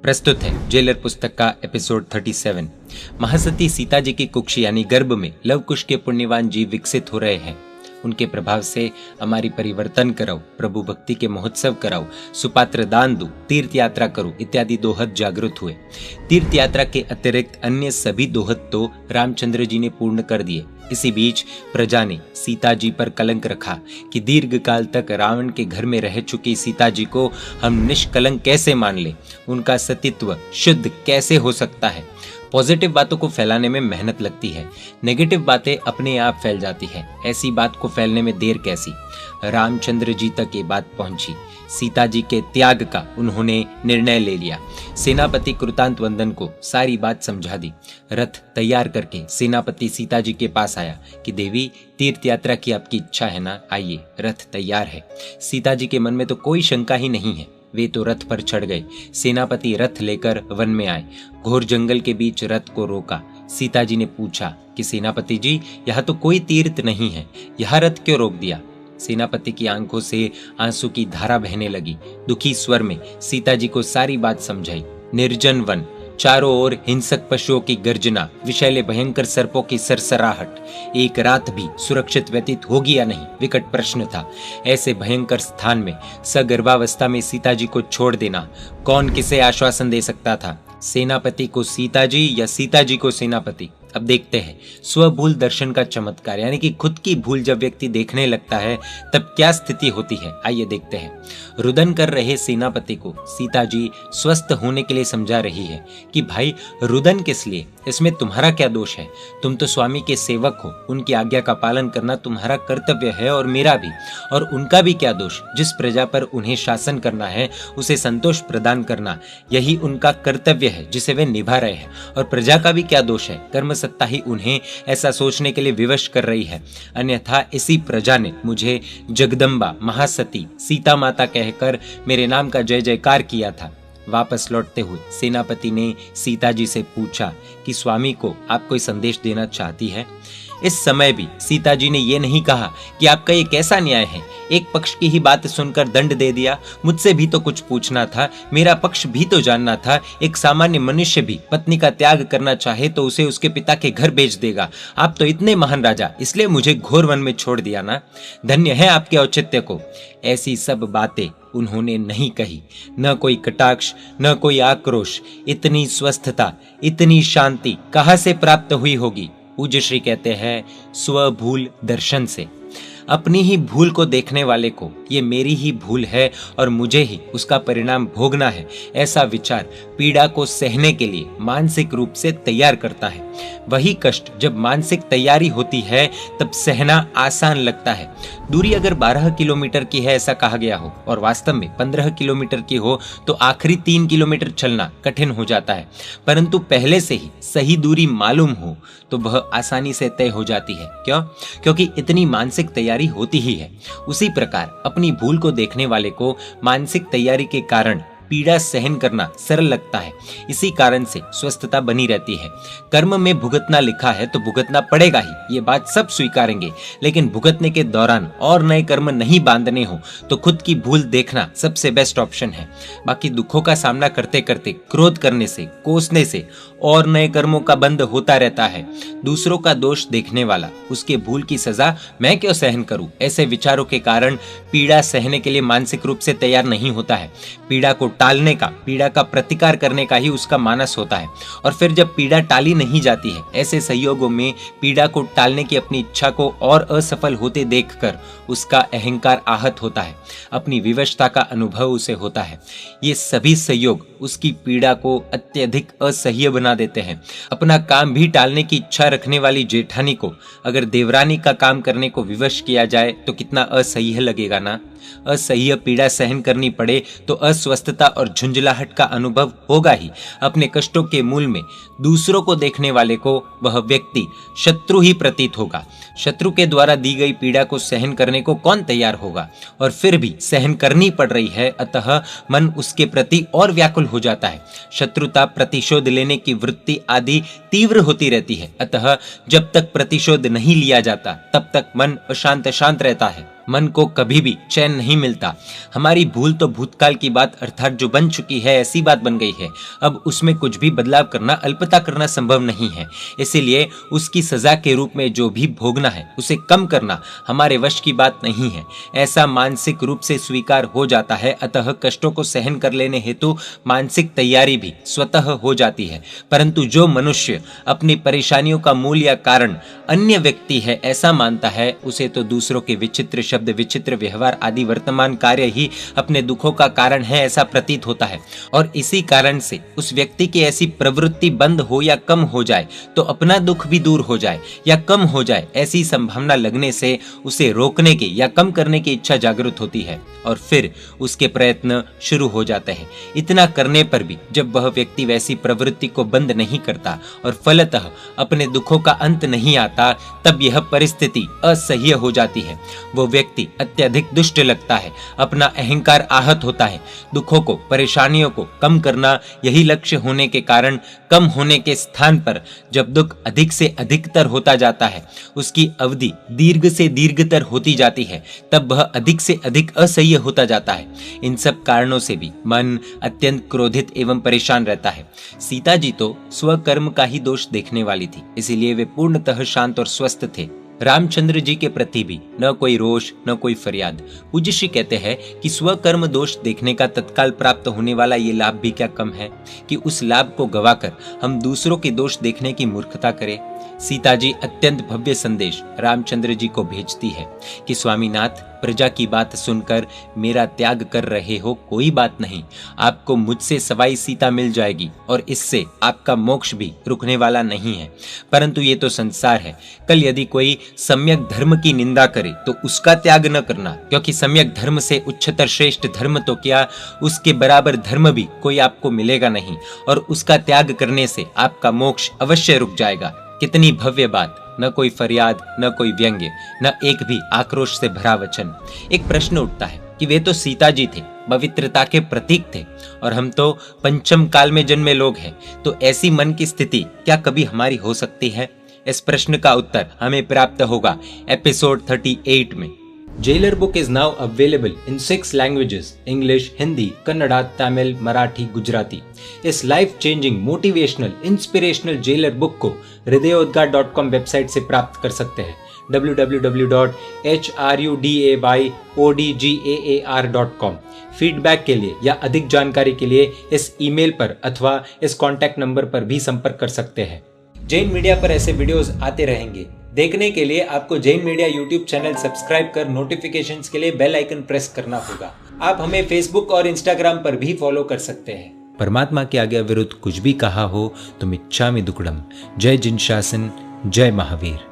प्रस्तुत है जेलर पुस्तक का एपिसोड 37। महासती सीता जी की कुक्ष यानी गर्भ में लव कुश के पुण्यवान जीव विकसित हो रहे हैं। उनके प्रभाव से हमारी परिवर्तन कराओ, प्रभु भक्ति के महोत्सव कराओ, सुपात्र दान दो, तीर्थ यात्रा करो इत्यादि दोहद जागृत हुए। तीर्थ यात्रा के अतिरिक्त अन्य सभी दोहद तो रामचंद्र जी ने पूर्ण कर दिए। इसी बीच प्रजा ने सीता जी पर कलंक रखा कि दीर्घ काल तक रावण के घर में रह चुकी सीता जी को हम निष्कलंक कैसे मान ले, उनका सतीत्व शुद्ध कैसे हो सकता है। पॉजिटिव बातों को फैलाने में मेहनत लगती है, नेगेटिव बातें अपने आप फैल जाती है। ऐसी बात को फैलने में देर कैसी। रामचंद्र जी तक ये बात पहुंची। सीता जी के त्याग का उन्होंने निर्णय ले लिया। सेनापति कृतांत वंदन को सारी बात समझा दी। रथ तैयार करके सेनापति सीता जी के पास आया कि देवी, तीर्थ यात्रा की आपकी इच्छा है ना, आइए, रथ तैयार है। सीता जी के मन में तो कोई शंका ही नहीं है। वे तो रथ पर चढ़ गए। सेनापति रथ लेकर वन में आए। घोर जंगल के बीच रथ को रोका। सीता जी ने पूछा कि सेनापति जी, यहाँ तो कोई तीर्थ नहीं है, यहाँ रथ क्यों रोक दिया? सेनापति की आंखों से आंसू की धारा बहने लगी। दुखी स्वर में सीता जी को सारी बात समझाई। निर्जन वन, चारों ओर हिंसक पशुओं की गर्जना, विषैले भयंकर सर्पों की सरसराहट, एक रात भी सुरक्षित व्यतीत होगी या नहीं, विकट प्रश्न था। ऐसे भयंकर स्थान में सगर्भावस्था में सीता जी को छोड़ देना कौन किसे आश्वासन दे सकता था? सेनापति को सीता जी या सीता जी को सेनापति? अब देखते हैं स्वभूल दर्शन का चमत्कार, यानी कि खुद की भूल जब व्यक्ति देखने लगता है तब क्या स्थिति होती है। आइए देखते हैं। रुदन कर रहे सेनापति को सीता जी स्वस्थ होने के लिए समझा रही है कि भाई, रुदन किस लिए, इसमें तुम्हारा क्या दोष है? तुम तो स्वामी के सेवक हो, उनकी आज्ञा का पालन करना तुम्हारा कर्तव्य है और मेरा भी। और उनका भी क्या दोष? जिस प्रजा पर उन्हें शासन करना है उसे संतोष प्रदान करना, यही उनका कर्तव्य है जिसे वे निभा रहे हैं। और प्रजा का भी क्या दोष है? कर्म सत्ता ही उन्हें ऐसा सोचने के लिए विवश कर रही है। अन्यथा इसी प्रजा ने मुझे जगदम्बा, महासती, सीता माता कहकर मेरे नाम का जय जयकार किया था। वापस लौटते हुए सेनापति ने सीता जी से पूछा कि स्वामी को आप कोई संदेश देना चाहती है? इस समय भी सीता जी ने यह नहीं कहा कि आपका ये कैसा न्याय है, एक पक्ष की ही बात सुनकर दंड दे दिया। मुझसे भी तो कुछ पूछना था, मेरा पक्ष भी तो जानना था। एक सामान्य मनुष्य भी पत्नी का त्याग करना चाहे तो उसे उसके पिता के घर भेज देगा। आप तो इतने महान राजा, इसलिए मुझे घोर वन में छोड़ दिया ना। धन्य है आपके औचित्य को। ऐसी सब बातें उन्होंने नहीं कही। न कोई कटाक्ष, न कोई आक्रोश। इतनी स्वस्थता, इतनी शांति कहाँ से प्राप्त हुई होगी? पूज्य श्री कहते हैं स्वभूल दर्शन से। अपनी ही भूल को देखने वाले को ये मेरी ही भूल है और मुझे ही उसका परिणाम भोगना है, ऐसा विचार पीड़ा को सहने के लिए मानसिक रूप से तैयार करता है। वही कष्ट जब मानसिक तैयारी होती है तब सहना आसान लगता है। दूरी अगर 12 किलोमीटर की है ऐसा कहा गया हो और वास्तव में 15 किलोमीटर की हो तो आखिरी 3 किलोमीटर चलना कठिन हो जाता है। परंतु पहले से ही सही दूरी मालूम हो तो वह आसानी से तय हो जाती है। क्यों? क्योंकि इतनी मानसिक तैयारी होती ही है। उसी प्रकार अपनी भूल को देखने वाले को मानसिक तैयारी के कारण पीड़ा सहन करना सरल लगता है। इसी कारण से स्वस्थता बनी रहती है। कर्म में भुगतना लिखा है तो भुगतना पड़ेगा ही, ये बात सब स्वीकारेंगे। लेकिन भुगतने के दौरान और नए कर्म नहीं बांधने हो तो खुद की भूल देखना सबसे बेस्ट ऑप्शन है। बाकी दुखों का सामना करते करते क्रोध करने से, कोसने से और नए कर्मों का बंध होता रहता है। दूसरों का दोष देखने वाला उसके भूल की सजा मैं क्यों सहन करूं, ऐसे विचारों के कारण पीड़ा सहने के लिए मानसिक रूप से तैयार नहीं होता है। पीड़ा को टालने का, पीड़ा का प्रतिकार करने का ही उसका मानस होता है। और फिर जब पीड़ा टाली नहीं जाती है, ऐसे संयोगों में पीड़ा को टालने की अपनी इच्छा को और असफल होते देखकर उसका अहंकार आहत होता है। अपनी विवशता का अनुभव उसे होता है। ये सभी संयोग उसकी पीड़ा को अत्यधिक असह्य बना देते हैं। अपना काम भी टालने की इच्छा रखने वाली जेठानी को अगर देवरानी का काम करने को विवश किया जाए तो कितना असह्य लगेगा ना। असह्य पीड़ा सहन करनी पड़े तो अस्वस्थता और झुंझलाहट का अनुभव होगा ही। अपने कष्टों के मूल में दूसरों को देखने वाले को वह व्यक्ति शत्रु ही प्रतीत होगा। शत्रु के द्वारा दी गई पीड़ा को सहन करने को कौन तैयार होगा? और फिर भी सहन करनी पड़ रही है, अतः मन उसके प्रति और व्याकुल हो जाता है। शत्रुता, प्रतिशोध लेने की वृत्ति आदि तीव्र होती रहती है। अतः जब तक प्रतिशोध नहीं लिया जाता तब तक मन अशांत शांत रहता है। मन को कभी भी चैन नहीं मिलता। हमारी भूल तो भूतकाल की बात अर्थात जो बन चुकी है ऐसी बात बन गई है, अब उसमें कुछ भी बदलाव करना, अल्पता करना संभव नहीं है। इसीलिए उसकी सजा के रूप में जो भी भोगना है उसे कम करना हमारे वश की बात नहीं है। ऐसा मानसिक रूप से स्वीकार हो जाता है, अतः कष्टों को सहन कर लेने हेतु मानसिक तैयारी भी स्वतः हो जाती है। परंतु जो मनुष्य अपनी परेशानियों का मूल या कारण अन्य व्यक्ति है ऐसा मानता है, उसे तो दूसरों के विचित्र शब्द, विचित्र व्यवहार आदि वर्तमान कार्य ही अपने दुखों का कारण है ऐसा प्रतीत होता है। और इसी कारण से उस व्यक्ति की ऐसी प्रवृत्ति बंद हो या कम हो जाए तो अपना दुख भी दूर हो जाए या कम हो जाए, ऐसी संभावना लगने से उसे रोकने की या कम करने की इच्छा जागृत होती है और फिर उसके प्रयत्न शुरू हो जाते हैं। इतना करने पर भी जब वह व्यक्ति वैसी प्रवृत्ति को बंद नहीं करता और फलतः अपने दुखों का अंत नहीं आता, तब यह परिस्थिति असह्य हो जाती है। वो व्यक्ति अत्यधिक दुष्ट लगता है, अपना अहंकार आहत होता है। दुखों को, परेशानियों को कम करना यही लक्ष्य होने के कारण कम होने के स्थान पर जब दुख अधिक से अधिकतर होता जाता है, उसकी अवधि दीर्घ से दीर्घतर होती जाती है, तब वह अधिक से अधिक असह्य होता जाता है। इन सब कारणों से भी मन अत्यंत क्रोधित एवं परेशान रहता है। सीता जी तो स्वकर्म का ही दोष देखने वाली थी, इसीलिए वे पूर्णतः शांत और स्वस्थ थे। रामचंद्र जी के प्रति भी न कोई रोष न कोई फरियाद। पूज्य श्री कहते हैं कि स्वकर्म दोष देखने का तत्काल प्राप्त होने वाला ये लाभ भी क्या कम है कि उस लाभ को गवाकर हम दूसरों के दोष देखने की मूर्खता करें। सीता जी अत्यंत भव्य संदेश रामचंद्र जी को भेजती है कि स्वामीनाथ, प्रजा की बात सुनकर मेरा त्याग कर रहे हो, कोई बात नहीं, आपको मुझसे सवाई सीता मिल जाएगी और इससे आपका मोक्ष भी रुकने वाला नहीं है। परंतु ये तो संसार है, कल यदि कोई सम्यक धर्म की निंदा करे तो उसका त्याग न करना, क्योंकि सम्यक धर्म से उच्चतर श्रेष्ठ धर्म तो क्या, उसके बराबर धर्म भी कोई आपको मिलेगा नहीं और उसका त्याग करने से आपका मोक्ष अवश्य रुक जाएगा। कितनी भव्य बात, न कोई फरियाद, न कोई व्यंग्य, न एक भी आक्रोश से भरा वचन। एक प्रश्न उठता है कि वे तो सीता जी थे, पवित्रता के प्रतीक थे, और हम तो पंचम काल में जन्मे लोग हैं, तो ऐसी मन की स्थिति क्या कभी हमारी हो सकती है? इस प्रश्न का उत्तर हमें प्राप्त होगा एपिसोड 38 में। Jailer book is now available in 6 languages: English, Hindi, Kannada, Tamil, Marathi, Gujarati. इस life changing, motivational, inspirational jailer book को hridayodgar.com वेबसाइट से प्राप्त कर सकते हैं। www.hrudayodgar.com। फीडबैक के लिए या अधिक जानकारी के लिए इस ईमेल पर अथवा इस कॉन्टैक्ट नंबर पर भी संपर्क कर सकते हैं। जैन मीडिया पर ऐसे वीडियोस आते रहेंगे। देखने के लिए आपको Jain media YouTube channel subscribe कर नोटिफिकेशंस के लिए बेल आइकन प्रेस करना होगा। आप हमें फेसबुक और इंस्टाग्राम पर भी फॉलो कर सकते हैं। परमात्मा के आज्ञा विरुद्ध कुछ भी कहा हो तो मिच्छामि दुक्कडम। जय जिन शासन, जय महावीर।